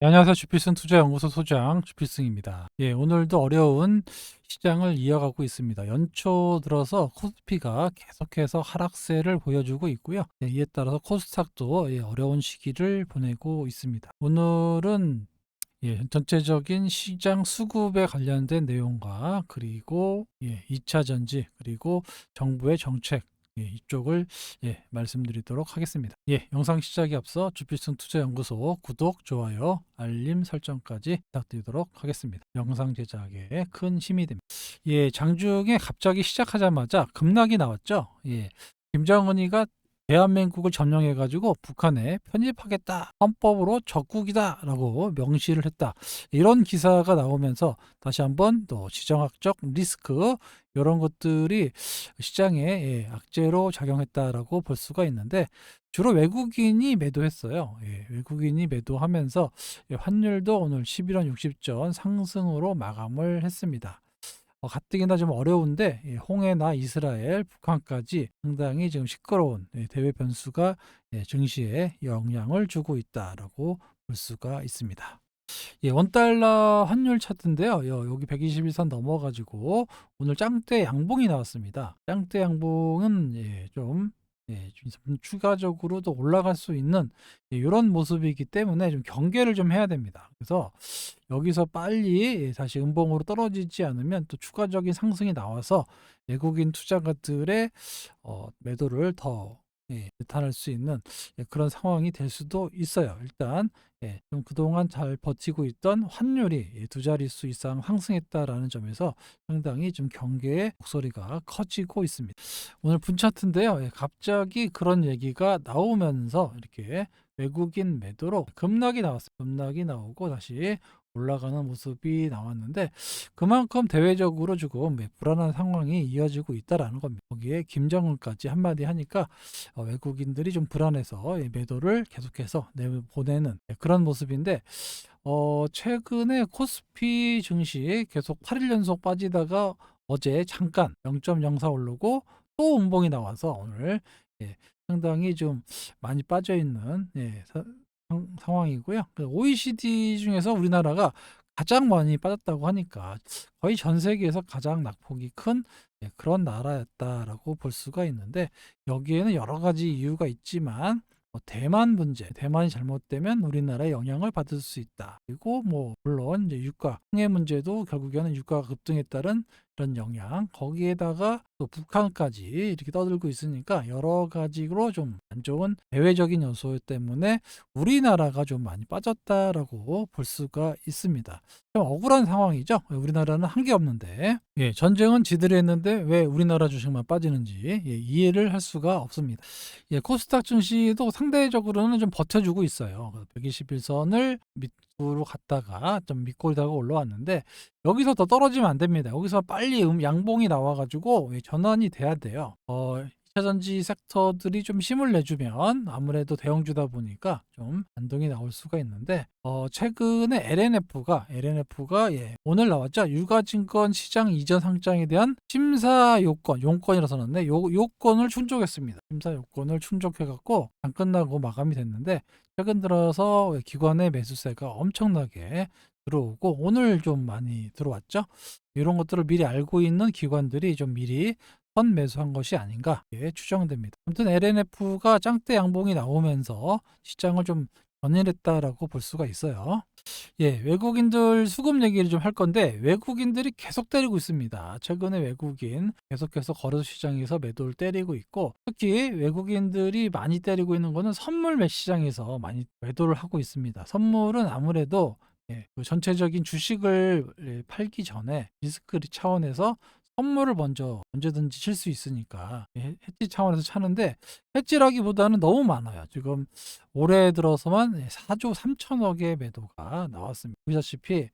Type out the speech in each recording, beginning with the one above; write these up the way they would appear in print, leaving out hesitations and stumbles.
네, 안녕하세요. 주필승 투자연구소 소장 주필승입니다. 오늘도 어려운 시장을 이어가고 있습니다. 연초 들어서 코스피가 계속해서 하락세를 보여주고 있고요. 이에 따라서 코스닥도 어려운 시기를 보내고 있습니다. 오늘은 전체적인 시장 수급에 관련된 내용과 그리고 2차 전지 그리고 정부의 정책 이쪽을 말씀드리도록 하겠습니다. 영상 시작에 앞서 주필승 투자연구소 구독, 좋아요, 알림 설정까지 부탁드리도록 하겠습니다. 영상 제작에 큰 힘이 됩니다. 장중에 갑자기 시작하자마자 급락이 나왔죠. 김정은이가 대한민국을 점령해가지고 북한에 편입하겠다, 헌법으로 적국이다라고 명시를 했다. 이런 기사가 나오면서 다시 한번 또 지정학적 리스크 이런 것들이 시장에 악재로 작용했다라고 볼 수가 있는데 주로 외국인이 매도했어요. 외국인이 매도하면서 환율도 오늘 11원 60전 상승으로 마감을 했습니다. 가뜩이나 좀 어려운데 홍해나 이스라엘, 북한까지 상당히 지금 시끄러운 대외 변수가 증시에 영향을 주고 있다라고 볼 수가 있습니다. 원달러 환율 차트인데요. 여기 121선 넘어가지고 오늘 짱대 양봉이 나왔습니다. 짱대 양봉은 좀 추가적으로도 올라갈 수 있는 이런 모습이기 때문에 좀 경계를 좀 해야 됩니다. 그래서 여기서 빨리 다시 음봉으로 떨어지지 않으면 또 추가적인 상승이 나와서 외국인 투자가들의 매도를 더 나타날 수 있는 그런 상황이 될 수도 있어요. 일단 좀 그동안 잘 버티고 있던 환율이 두 자릿수 이상 상승했다라는 점에서 상당히 좀 경계의 목소리가 커지고 있습니다. 오늘 분 차트인데요. 갑자기 그런 얘기가 나오면서 이렇게 외국인 매도로 급락이 나왔어요. 급락이 나오고 다시 올라가는 모습이 나왔는데 그만큼 대외적으로 조금 불안한 상황이 이어지고 있다라는 겁니다. 거기에 김정은까지 한마디 하니까 외국인들이 좀 불안해서 매도를 계속해서 내보내는 그런 모습인데 최근에 코스피 증시 계속 8일 연속 빠지다가 어제 잠깐 0.04 오르고 또 음봉이 나와서 오늘 상당히 좀 많이 빠져 있는 상황이고요. OECD 중에서 우리나라가 가장 많이 빠졌다고 하니까 거의 전 세계에서 가장 낙폭이 큰 그런 나라였다라고 볼 수가 있는데 여기에는 여러 가지 이유가 있지만 대만 문제, 대만이 잘못되면 우리나라에 영향을 받을 수 있다. 그리고 물론 이제 유가, 홍해 문제도 결국에는 유가가 급등에 따른 이런 영향, 거기에다가 또 북한까지 이렇게 떠들고 있으니까 여러 가지로 좀 안 좋은 대외적인 요소 때문에 우리나라가 좀 많이 빠졌다라고 볼 수가 있습니다. 좀 억울한 상황이죠. 우리나라는 한 게 없는데 전쟁은 지들이 했는데 왜 우리나라 주식만 빠지는지 이해를 할 수가 없습니다. 코스닥 증시도 상대적으로는 좀 버텨주고 있어요. 121선을 밑으로 갔다가 좀 밑골다가 올라왔는데 여기서 더 떨어지면 안 됩니다. 여기서 빨리 양봉이 나와가지고 전환이 돼야 돼요. 2차 전지 섹터들이 좀 힘을 내주면 아무래도 대형주다 보니까 좀 반등이 나올 수가 있는데 최근에 LNF가 오늘 나왔죠. 유가증권 시장 이전 상장에 대한 심사 용건이라서 넣었네. 요건을 충족했습니다. 심사 요건을 충족해갖고 안 끝나고 마감이 됐는데 최근 들어서 기관의 매수세가 엄청나게 들어오고 오늘 좀 많이 들어왔죠. 이런 것들을 미리 알고 있는 기관들이 좀 미리 선 매수한 것이 아닌가 추정됩니다. 아무튼 LNF가 짱대 양봉이 나오면서 시장을 좀 전일했다라고 볼 수가 있어요. 외국인들 수급 얘기를 좀 할 건데 외국인들이 계속 때리고 있습니다. 최근에 외국인 계속해서 거래소 시장에서 매도를 때리고 있고 특히 외국인들이 많이 때리고 있는 거는 선물 시장에서 많이 매도를 하고 있습니다. 선물은 아무래도 그 전체적인 주식을 팔기 전에 리스크 차원에서 선물을 먼저 언제든지 칠 수 있으니까 해지 차원에서 차는데 해지라기보다는 너무 많아요. 지금 올해 들어서만 4조 3천억의 매도가 나왔습니다. 보시다시피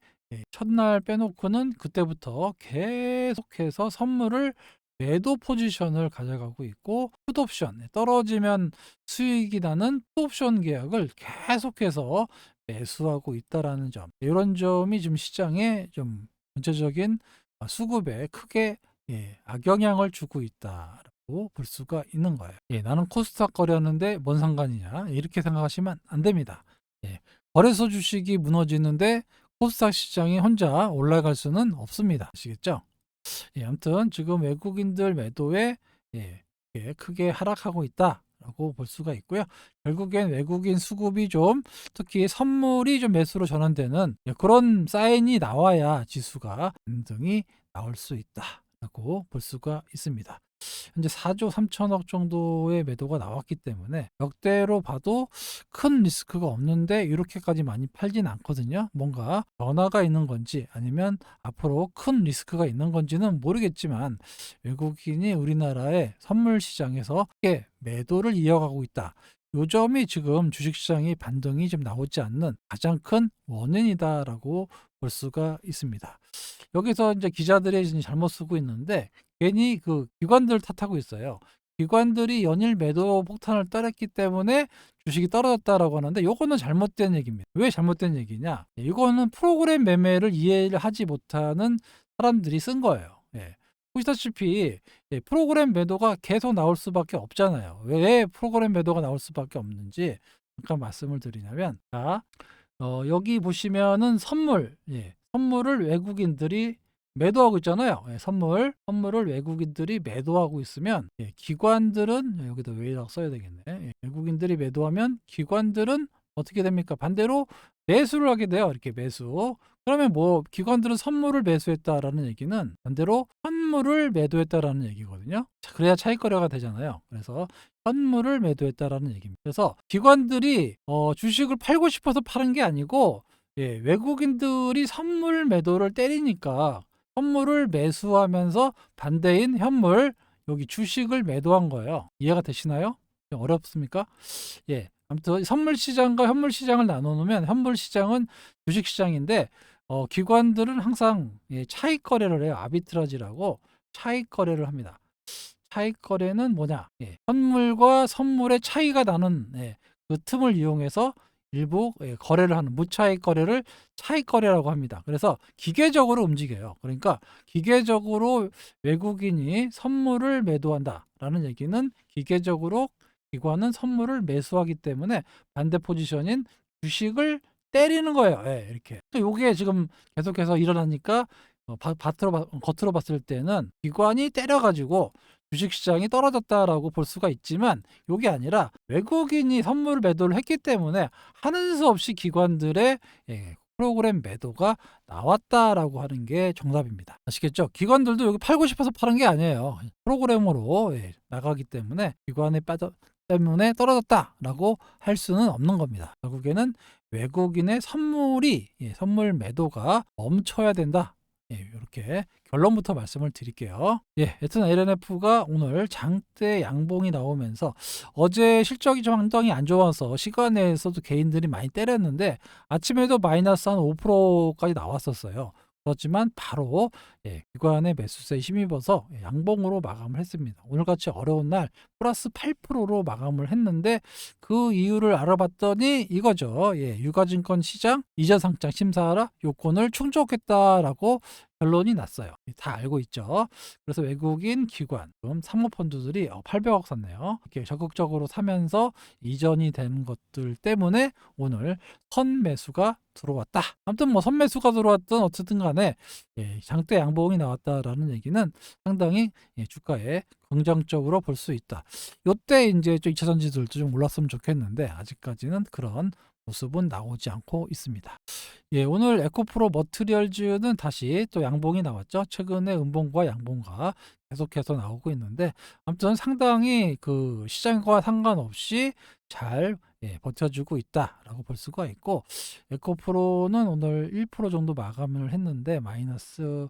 첫날 빼놓고는 그때부터 계속해서 선물을 매도 포지션을 가져가고 있고 풋옵션 떨어지면 수익이 나는 풋옵션 계약을 계속해서 매수하고 있다라는 점 이런 점이 지금 시장에 좀 전체적인 수급에 크게 악영향을 주고 있다라고 볼 수가 있는 거예요. 나는 코스닥 거래하는데 뭔 상관이냐 이렇게 생각하시면 안 됩니다. 거래소 주식이 무너지는데 코스닥 시장이 혼자 올라갈 수는 없습니다. 아시겠죠? 예, 아무튼 지금 외국인들 매도에 예, 예, 크게 하락하고 있다라고 볼 수가 있고요. 결국엔 외국인 수급이 좀 특히 선물이 좀 매수로 전환되는 예, 그런 사인이 나와야 지수가 반등이 나올 수 있다라고 볼 수가 있습니다. 현재 4조 3천억 정도의 매도가 나왔기 때문에 역대로 봐도 큰 리스크가 없는데 이렇게까지 많이 팔진 않거든요. 뭔가 변화가 있는 건지 아니면 앞으로 큰 리스크가 있는 건지는 모르겠지만 외국인이 우리나라의 선물 시장에서 크게 매도를 이어가고 있다. 요 점이 지금 주식시장이 반등이 좀 나오지 않는 가장 큰 원인이다라고 볼 수가 있습니다. 여기서 이제 기자들이 지금 잘못 쓰고 있는데 괜히 그 기관들 탓하고 있어요. 기관들이 연일 매도 폭탄을 때렸기 때문에 주식이 떨어졌다라고 하는데 요거는 잘못된 얘기입니다. 왜 잘못된 얘기냐? 이거는 프로그램 매매를 이해를 하지 못하는 사람들이 쓴 거예요. 예. 보시다시피 예, 프로그램 매도가 계속 나올 수밖에 없잖아요. 왜 프로그램 매도가 나올 수밖에 없는지 잠깐 말씀을 드리냐면 자, 여기 보시면은 선물, 예, 선물을 외국인들이 매도하고 있잖아요. 예, 선물을 외국인들이 매도하고 있으면 예, 기관들은 여기다 왜라고 써야 되겠네. 예, 외국인들이 매도하면 기관들은 어떻게 됩니까? 반대로 매수를 하게 돼요. 이렇게 매수. 그러면 뭐 기관들은 선물을 매수했다라는 얘기는 반대로 현물을 매도했다라는 얘기거든요. 자, 그래야 차익거래가 되잖아요. 그래서 현물을 매도했다라는 얘기입니다. 그래서 기관들이 주식을 팔고 싶어서 파는 게 아니고 예, 외국인들이 선물 매도를 때리니까 선물을 매수하면서 반대인 현물 여기 주식을 매도한 거예요. 이해가 되시나요? 좀 어렵습니까? 예. 아무튼 선물 시장과 현물 시장을 나눠 놓으면 현물 시장은 주식 시장인데 기관들은 항상 예, 차익 거래를 해요. 아비트라지라고 차익 거래를 합니다. 차익 거래는 뭐냐? 예, 현물과 선물의 차이가 나는 예, 그 틈을 이용해서 일부 예, 거래를 하는 무차익 거래를 차익 거래라고 합니다. 그래서 기계적으로 움직여요. 그러니까 기계적으로 외국인이 선물을 매도한다라는 얘기는 기계적으로 기관은 선물을 매수하기 때문에 반대 포지션인 주식을 때리는 거예요. 예, 이렇게. 요게 지금 계속해서 일어나니까 겉으로 봤을 때는 기관이 때려가지고 주식시장이 떨어졌다라고 볼 수가 있지만 이게 아니라 외국인이 선물 매도를 했기 때문에 하는 수 없이 기관들의 예, 프로그램 매도가 나왔다라고 하는 게 정답입니다. 아시겠죠? 기관들도 여기 팔고 싶어서 파는 게 아니에요. 프로그램으로 예, 나가기 때문에 기관에 빠져 때문에 떨어졌다라고 할 수는 없는 겁니다. 결국에는 외국인의 선물이 예, 선물 매도가 멈춰야 된다. 예, 이렇게 결론부터 말씀을 드릴게요. 예, 여튼 LNF가 오늘 장대 양봉이 나오면서 어제 실적이 좀 상당히 안 좋아서 시간에서도 개인들이 많이 때렸는데 아침에도 마이너스 한 5%까지 나왔었어요. 그렇지만 바로 예, 기관의 매수세에 힘입어서 양봉으로 마감을 했습니다. 오늘같이 어려운 날 플러스 8%로 마감을 했는데 그 이유를 알아봤더니 이거죠. 예, 유가증권 시장 이자상장 심사하라 요건을 충족했다라고 결론이 났어요. 다 알고 있죠. 그래서 외국인 기관, 사모펀드들이 800억 샀네요. 이렇게 적극적으로 사면서 이전이 된 것들 때문에 오늘 선매수가 들어왔다. 아무튼 뭐 선매수가 들어왔든 어쨌든 간에 예, 장대 양봉이 나왔다라는 얘기는 상당히 예, 주가에 긍정적으로 볼 수 있다. 요때 이제 좀 2차 전지들도 좀 올랐으면 좋겠는데 아직까지는 그런 모습은 나오지 않고 있습니다. 예, 오늘 에코프로 머티리얼즈는 다시 또 양봉이 나왔죠. 최근에 음봉과 양봉과 계속해서 나오고 있는데 아무튼 상당히 그 시장과 상관없이 잘 예, 버텨주고 있다라고 볼 수가 있고 에코프로는 오늘 1% 정도 마감을 했는데 마이너스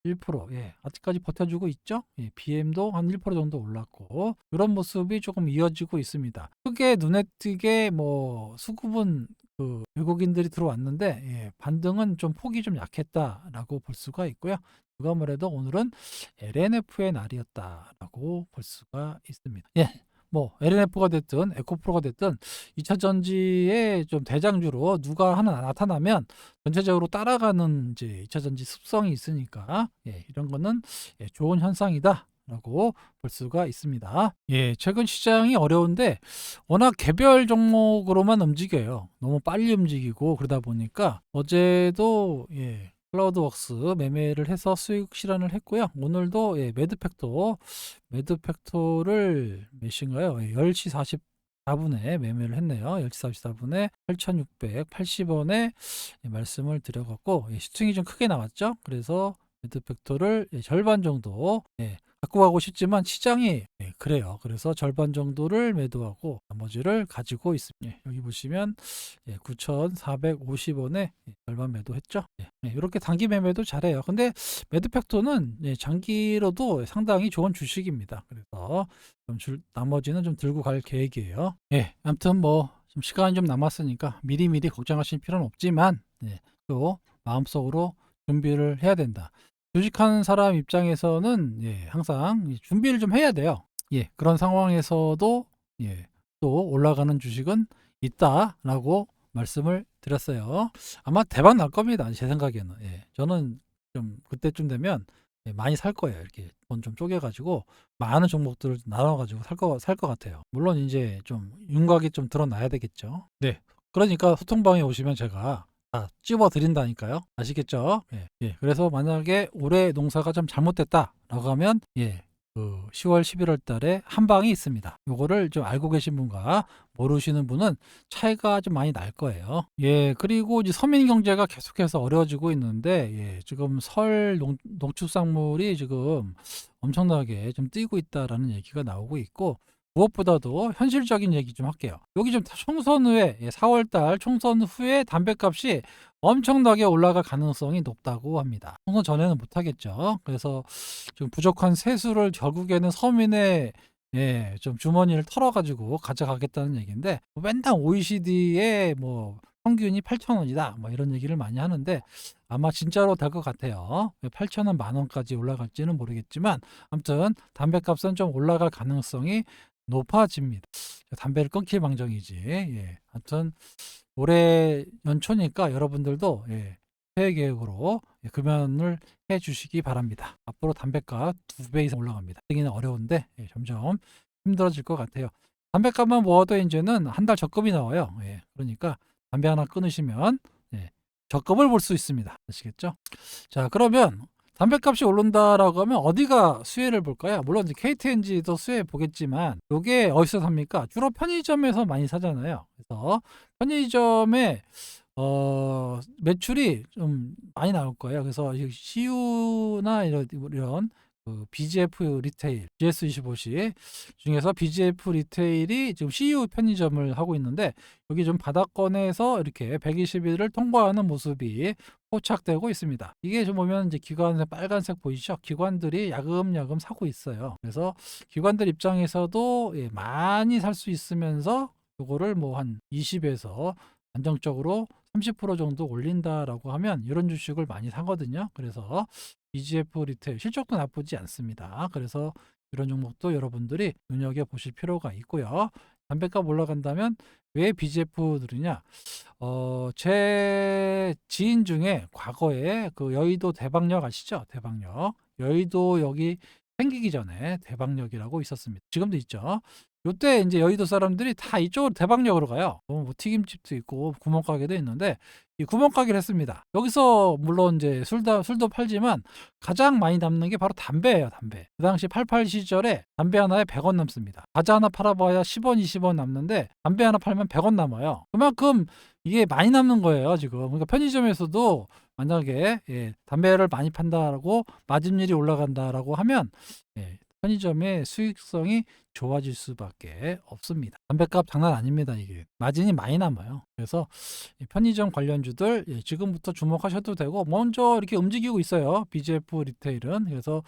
1%, 예, 아직까지 버텨주고 있죠. 예, BM도 한 1% 정도 올랐고 이런 모습이 조금 이어지고 있습니다. 크게 눈에 띄게 뭐 수급은 그 외국인들이 들어왔는데 예, 반등은 좀 폭이 좀 약했다라고 볼 수가 있고요. 누가 뭐래도 오늘은 LNF의 날이었다라고 볼 수가 있습니다. 예. 뭐 LNF가 됐든 에코프로가 됐든 2차 전지의 좀 대장주로 누가 하나 나타나면 전체적으로 따라가는 이제 2차 전지 습성이 있으니까 예, 이런 거는 예, 좋은 현상이다 라고 볼 수가 있습니다. 예, 최근 시장이 어려운데 워낙 개별 종목으로만 움직여요. 너무 빨리 움직이고 그러다 보니까 어제도 클라우드웍스 매매를 해서 수익 실현을 했고요. 오늘도 매드팩토를 몇 시인가요? 10시 44분에 매매를 했네요. 10시 44분에 8,680원에 말씀을 드려갖고 시총이 좀 크게 나왔죠. 그래서 매드팩토를 절반 정도 갖고 가고 싶지만 시장이 그래요. 그래서 절반 정도를 매도하고 나머지를 가지고 있습니다. 여기 보시면 9,450원에 절반 매도했죠. 이렇게 단기 매매도 잘해요. 근데 매드팩토는 장기로도 상당히 좋은 주식입니다. 그래서 나머지는 좀 들고 갈 계획이에요. 아무튼 뭐 좀 시간이 좀 남았으니까 미리미리 걱정하실 필요는 없지만 또 마음속으로 준비를 해야 된다. 주식하는 사람 입장에서는 항상 준비를 좀 해야 돼요. 그런 상황에서도 또 올라가는 주식은 있다라고 말씀을 드렸어요. 아마 대박 날 겁니다. 제 생각에는. 저는 좀 그때쯤 되면 많이 살 거예요. 이렇게 돈 좀 쪼개가지고 많은 종목들을 나눠가지고 살 것 같아요. 물론 이제 좀 윤곽이 좀 드러나야 되겠죠. 그러니까 소통방에 오시면 제가 다 찝어 드린다니까요. 아시겠죠? 그래서 만약에 올해 농사가 좀 잘못됐다라고 하면 그 10월 11월 달에 한 방이 있습니다. 요거를 좀 알고 계신 분과 모르시는 분은 차이가 좀 많이 날 거예요. 그리고 이제 서민 경제가 계속해서 어려워지고 있는데 지금 설 농축산물이 지금 엄청나게 좀 뛰고 있다라는 얘기가 나오고 있고 무엇보다도 현실적인 얘기 좀 할게요. 여기 좀 총선 후에 4월 달 총선 후에 담배값이 엄청나게 올라갈 가능성이 높다고 합니다. 총선 전에는 못하겠죠. 그래서 좀 부족한 세수를 결국에는 서민의 좀 주머니를 털어가지고 가져가겠다는 얘기인데 맨날 OECD의 뭐 평균이 8,000원이다 뭐 이런 얘기를 많이 하는데 아마 진짜로 될 것 같아요. 8,000원 만원까지 올라갈지는 모르겠지만 아무튼 담배값은 좀 올라갈 가능성이 높아집니다. 담배를 끊길 망정이지. 아무튼 올해 연초니까 여러분들도 새해 계획으로 금연을 해 주시기 바랍니다. 앞으로 담배값 2배 이상 올라갑니다. 되기는 어려운데 점점 힘들어질 것 같아요. 담배값만 모아도 이제는 한 달 적금이 나와요. 그러니까 담배 하나 끊으시면 적금을 볼 수 있습니다. 아시겠죠? 자, 그러면 담배값이 오른다라고 하면 어디가 수혜를 볼까요? 물론 이제 KTNG도 수혜 보겠지만 이게 어디서 삽니까? 주로 편의점에서 많이 사잖아요. 그래서 편의점에 매출이 좀 많이 나올 거예요. 그래서 CU나 이런 그 BGF 리테일, GS25시 중에서 BGF 리테일이 지금 CU 편의점을 하고 있는데 여기 좀 바닥권에서 이렇게 120일을 통과하는 모습이 포착되고 있습니다. 이게 좀 보면 이제 기관색 빨간색 보이시죠? 기관들이 야금야금 사고 있어요. 그래서 기관들 입장에서도 많이 살 수 있으면서 요거를 뭐 한 20에서 안정적으로 30% 정도 올린다라고 하면 이런 주식을 많이 사거든요. 그래서 BGF 리테일 실적도 나쁘지 않습니다. 그래서 이런 종목도 여러분들이 눈여겨보실 필요가 있고요. 담배값 올라간다면 왜 BGF 들으냐? 제 지인 중에 과거에 그 여의도 대방역 아시죠? 대방역. 여의도 여기 생기기 전에 대방역이라고 있었습니다. 지금도 있죠. 요때 이제 여의도 사람들이 다 이쪽으로 대방역으로 가요. 뭐 튀김집도 있고 구멍가게도 있는데 이 구멍가게를 했습니다. 여기서 물론 이제 술도 팔지만 가장 많이 남는 게 바로 담배예요. 담배. 그 당시 88 시절에 담배 하나에 100원 남습니다. 과자 하나 팔아봐야 10원, 20원 남는데 담배 하나 팔면 100원 남아요. 그만큼 이게 많이 남는 거예요. 지금. 그러니까 편의점에서도 만약에 담배를 많이 판다라고 마진율이 올라간다라고 하면 편의점의 수익성이 좋아질 수밖에 없습니다. 담배값 장난 아닙니다. 이게 마진이 많이 남아요. 그래서 편의점 관련주들 지금부터 주목하셔도 되고 먼저 이렇게 움직이고 있어요. BGF 리테일은. 그래서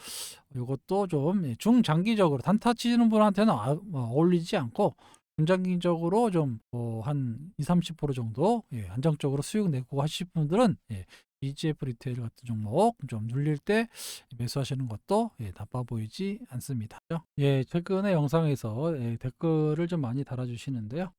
이것도 좀 중장기적으로 단타 치는 분한테는 어울리지 않고 중장기적으로 좀 한 20-30% 정도 안정적으로 수익 내고 하실 분들은 BGF 리테일 같은 종목 좀 눌릴 때 매수하시는 것도 나빠 보이지 않습니다. 최근에 영상에서 댓글을 좀 많이 달아주시는데요.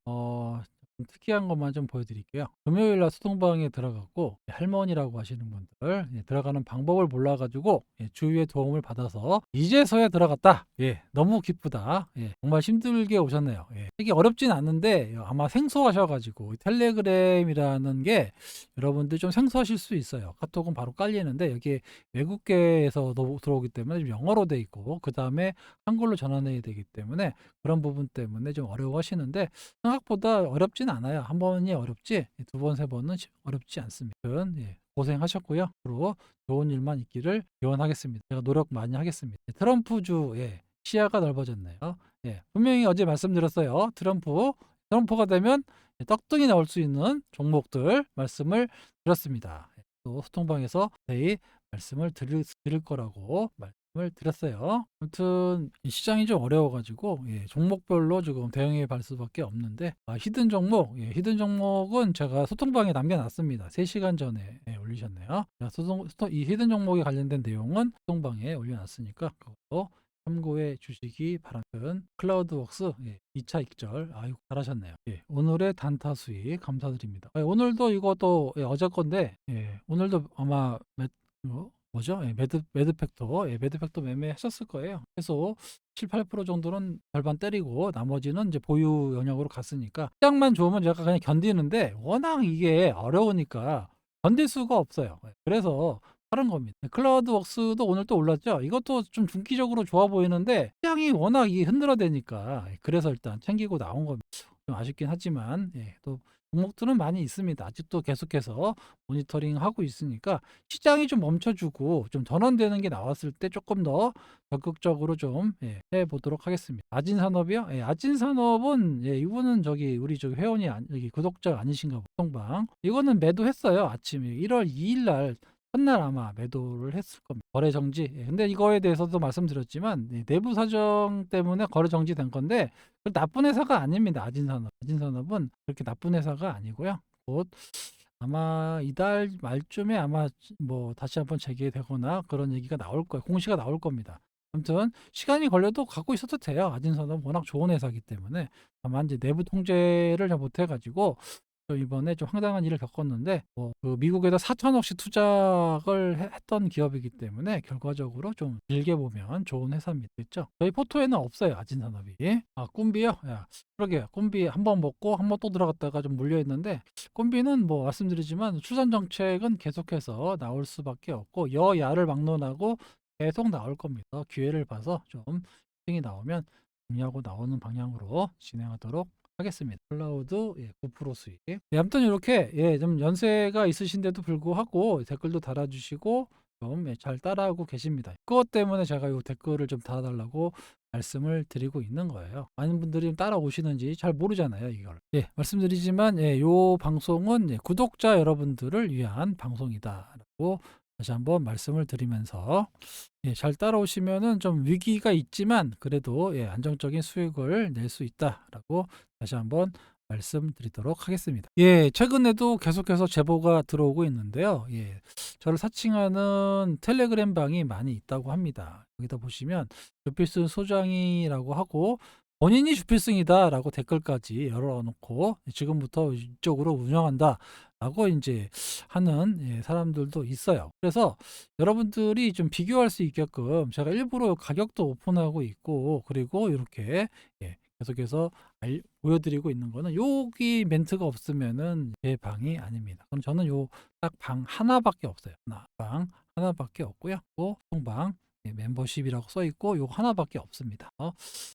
특이한 것만 좀 보여드릴게요. 금요일 날 소통방에 들어갔고 할머니라고 하시는 분들 들어가는 방법을 몰라가지고 주위의 도움을 받아서 이제서야 들어갔다. 너무 기쁘다. 정말 힘들게 오셨네요. 이게 어렵진 않은데 아마 생소하셔가지고 텔레그램이라는 게 여러분들 좀 생소하실 수 있어요. 카톡은 바로 깔리는데 여기에 외국계에서 들어오기 때문에 좀 영어로 돼 있고 그 다음에 한글로 전환해야 되기 때문에 그런 부분 때문에 좀 어려워하시는데 생각보다 어렵진 않아요. 한 번이 어렵지 두 번, 세 번은 어렵지 않습니다. 고생하셨고요. 앞으로 좋은 일만 있기를 기원하겠습니다. 제가 노력 많이 하겠습니다. 트럼프주 시야가 넓어졌네요. 분명히 어제 말씀드렸어요. 트럼프가 되면 떡등이 나올 수 있는 종목들 말씀을 드렸습니다. 또 소통방에서 자세히 말씀을 드릴 거라고 말씀을 드렸어요. 아무튼 이 시장이 좀 어려워가지고 종목별로 지금 대응해 볼 수밖에 없는데 히든 종목은 제가 소통방에 남겨놨습니다. 3시간 전에 올리셨네요. 이 히든 종목에 관련된 내용은 소통방에 올려놨으니까 그것도 참고해 주시기 바랍니다. 클라우드웍스 2차 익절 아이고 잘하셨네요. 오늘의 단타 수익 감사드립니다. 오늘도 이것도 어제 건데 오늘도 아마 뭐죠? 매드팩터 매매하셨을 거예요. 그래서 7, 8% 정도는 절반 때리고 나머지는 이제 보유 영역으로 갔으니까 시장만 좋으면 제가 그냥 견디는데 워낙 이게 어려우니까 견딜 수가 없어요. 그래서 다른 겁니다. 클라우드웍스도 오늘 또 올랐죠. 이것도 좀 중기적으로 좋아 보이는데 시장이 워낙 이 흔들어대니까 그래서 일단 챙기고 나온 겁니다. 좀 아쉽긴 하지만 또 종목들은 많이 있습니다. 아직도 계속해서 모니터링 하고 있으니까 시장이 좀 멈춰주고 좀 전환되는 게 나왔을 때 조금 더 적극적으로 좀 해보도록 하겠습니다. 아진산업이요? 아진산업은 이분은 우리 회원이 여기 구독자 아니신가 보통방 이거는 매도했어요. 아침에 1월 2일 날 첫날 아마 매도를 했을 겁니다. 거래 정지. 근데 이거에 대해서도 말씀드렸지만 내부 사정 때문에 거래 정지된 건데 나쁜 회사가 아닙니다. 아진산업은 그렇게 나쁜 회사가 아니고요. 곧 아마 이달 말쯤에 아마 뭐 다시 한번 재개되거나 그런 얘기가 나올 거예요. 공시가 나올 겁니다. 아무튼 시간이 걸려도 갖고 있어도 돼요. 아진산업 워낙 좋은 회사이기 때문에 다만 이제 내부 통제를 잘 못해가지고 이번에 좀 황당한 일을 겪었는데 그 미국에다 4천억씩 투자를 했던 기업이기 때문에 결과적으로 좀 길게 보면 좋은 회사입니다. 그렇죠? 저희 포토에는 없어요. 아진산업이. 꿈비요? 그러게요. 꿈비 한 번 먹고 한 번 또 들어갔다가 좀 물려 있는데 꿈비는 뭐 말씀드리지만 출산 정책은 계속해서 나올 수밖에 없고 여야를 막론하고 계속 나올 겁니다. 기회를 봐서 좀 승이 나오면 정리하고 나오는 방향으로 진행하도록 하겠습니다. 클라우드 9% 수익. 아무튼 이렇게 좀 연세가 있으신데도 불구하고 댓글도 달아주시고 좀 잘 따라하고 계십니다. 그것 때문에 제가 이 댓글을 좀 달아달라고 말씀을 드리고 있는 거예요. 많은 분들이 따라오시는지 잘 모르잖아요, 이걸. 말씀드리지만 이 방송은 구독자 여러분들을 위한 방송이다라고 다시 한번 말씀을 드리면서 잘 따라오시면은 좀 위기가 있지만 그래도 안정적인 수익을 낼 수 있다라고 다시 한번 말씀드리도록 하겠습니다. 최근에도 계속해서 제보가 들어오고 있는데요. 저를 사칭하는 텔레그램 방이 많이 있다고 합니다. 여기다 보시면 주필승 소장이라고 하고 본인이 주필승이다라고 댓글까지 열어놓고 지금부터 이쪽으로 운영한다. 라고 이제 하는 사람들도 있어요. 그래서 여러분들이 좀 비교할 수 있게끔 제가 일부러 가격도 오픈하고 있고 그리고 이렇게 계속해서 보여드리고 있는 거는 여기 멘트가 없으면은 제 방이 아닙니다. 그럼 저는 요 딱 방 하나밖에 없어요. 방 하나밖에 없고요. 또 소통방 멤버십이라고 써 있고 요거 하나밖에 없습니다.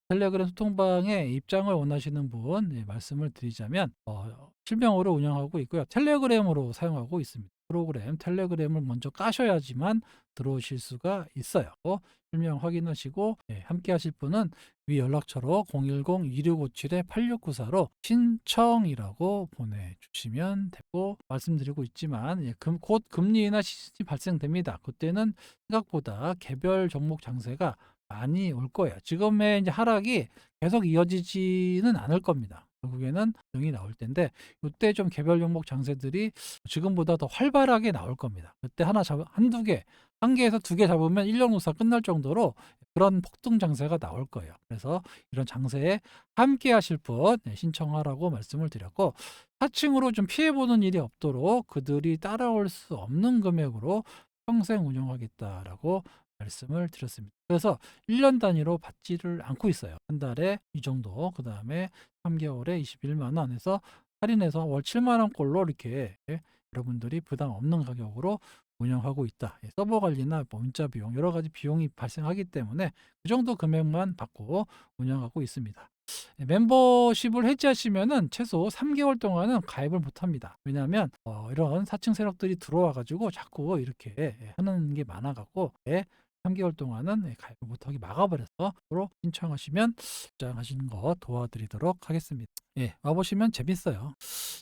텔레그램 소통방에 입장을 원하시는 분 말씀을 드리자면 실명으로 운영하고 있고요. 텔레그램으로 사용하고 있습니다. 프로그램 텔레그램을 먼저 까셔야지만 들어오실 수가 있어요. 실명 확인하시고 함께 하실 분은 위 연락처로 010-2657-8694로 신청이라고 보내주시면 되고 말씀드리고 있지만 곧 금리 인하 시즌이 발생됩니다. 그때는 생각보다 개별 종목 장세가 많이 올 거예요. 지금의 이제 하락이 계속 이어지지는 않을 겁니다. 결국에는 등이 나올 텐데 이때 좀 개별 종목 장세들이 지금보다 더 활발하게 나올 겁니다. 그때 하나 잡 한두 개, 한 개에서 두 개 잡으면 1년 후사 끝날 정도로 그런 폭등 장세가 나올 거예요. 그래서 이런 장세에 함께 하실 분 신청하라고 말씀을 드렸고, 사칭으로 좀 피해 보는 일이 없도록 그들이 따라올 수 없는 금액으로 평생 운영하겠다라고 말씀을 드렸습니다. 그래서 1년 단위로 받지를 않고 있어요. 한 달에 이 정도, 그다음에 3개월에 21만 원 해서 할인해서 월 7만 원꼴로 이렇게 여러분들이 부담 없는 가격으로 운영하고 있다. 서버 관리나 문자 비용 여러 가지 비용이 발생하기 때문에 그 정도 금액만 받고 운영하고 있습니다. 멤버십을 해지하시면은 최소 3개월 동안은 가입을 못 합니다. 왜냐하면 이런 사칭 세력들이 들어와 가지고 자꾸 이렇게 하는 게 많아 갖고 3개월 동안은 가입을 못하게 막아버려서 바로 신청하시면 입장하시는 거 도와드리도록 하겠습니다. 와보시면 재밌어요.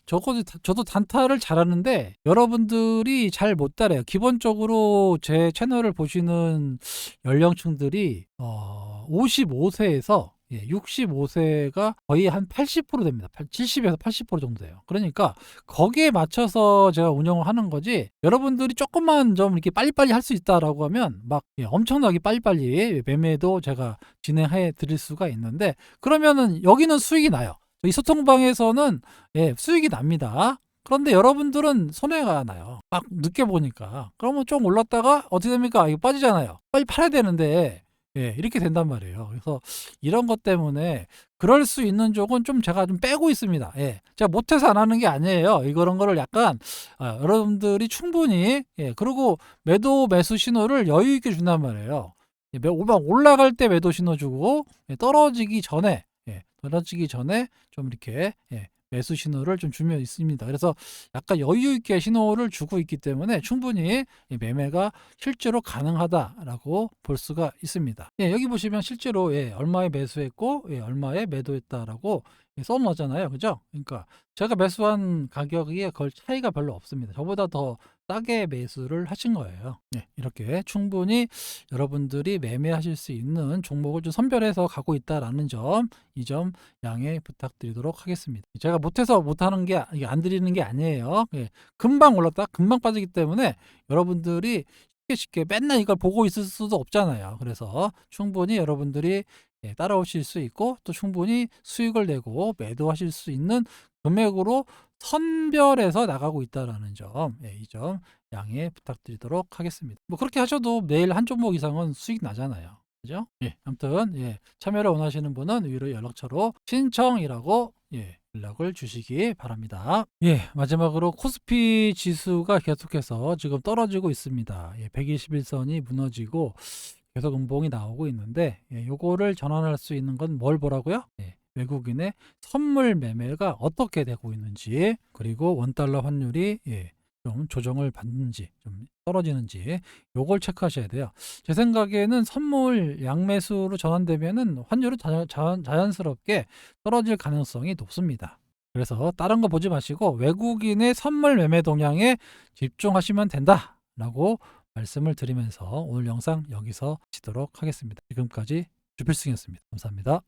저도 단타를 잘하는데 여러분들이 잘 못 따라요. 기본적으로 제 채널을 보시는 연령층들이 55세에서 65세가 거의 한 80% 됩니다. 70에서 80% 정도 돼요. 그러니까 거기에 맞춰서 제가 운영을 하는 거지, 여러분들이 조금만 좀 이렇게 빨리빨리 할 수 있다라고 하면 막 엄청나게 빨리빨리 매매도 제가 진행해 드릴 수가 있는데, 그러면은 여기는 수익이 나요. 이 소통방에서는 수익이 납니다. 그런데 여러분들은 손해가 나요. 막 늦게 보니까. 그러면 좀 올랐다가 어떻게 됩니까? 이거 빠지잖아요. 빨리 팔아야 되는데 이렇게 된단 말이에요. 그래서 이런 것 때문에 그럴 수 있는 쪽은 좀 제가 좀 빼고 있습니다. 제가 못해서 안 하는 게 아니에요. 이런 거를 약간 여러분들이 충분히 그리고 매도 매수 신호를 여유 있게 준단 말이에요. 막 올라갈 때 매도 신호 주고 떨어지기 전에 좀 이렇게 매수 신호를 좀 주면 있습니다. 그래서 약간 여유 있게 신호를 주고 있기 때문에 충분히 매매가 실제로 가능하다라고 볼 수가 있습니다. 여기 보시면 실제로 얼마에 매수했고 얼마에 매도했다라고 써놓잖아요. 그죠? 그러니까 제가 매수한 가격에 걸 차이가 별로 없습니다. 저보다 더 싸게 매수를 하신 거예요. 이렇게 충분히 여러분들이 매매하실 수 있는 종목을 좀 선별해서 가고 있다라는 점, 이 점 양해 부탁드리도록 하겠습니다. 제가 못해서 못하는 게 안 드리는 게 아니에요. 금방 올랐다 금방 빠지기 때문에 여러분들이 쉽게 맨날 이걸 보고 있을 수도 없잖아요. 그래서 충분히 여러분들이 따라오실 수 있고 또 충분히 수익을 내고 매도하실 수 있는 금액으로 선별해서 나가고 있다라는 점, 이 점 양해 부탁드리도록 하겠습니다. 뭐 그렇게 하셔도 매일 한 종목 이상은 수익 나잖아요. 그죠? 아무튼 참여를 원하시는 분은 위로 연락처로 신청이라고 연락을 주시기 바랍니다. 마지막으로 코스피 지수가 계속해서 지금 떨어지고 있습니다. 121선이 무너지고 계속 음봉이 나오고 있는데, 요거를 전환할 수 있는 건 뭘 보라고요? 외국인의 선물 매매가 어떻게 되고 있는지, 그리고 원달러 환율이 좀 조정을 받는지, 좀 떨어지는지, 요걸 체크하셔야 돼요. 제 생각에는 선물 양매수로 전환되면은 환율은 자연스럽게 떨어질 가능성이 높습니다. 그래서 다른 거 보지 마시고 외국인의 선물 매매 동향에 집중하시면 된다라고 말씀을 드리면서 오늘 영상 여기서 마치도록 하겠습니다. 지금까지 주필승이었습니다. 감사합니다.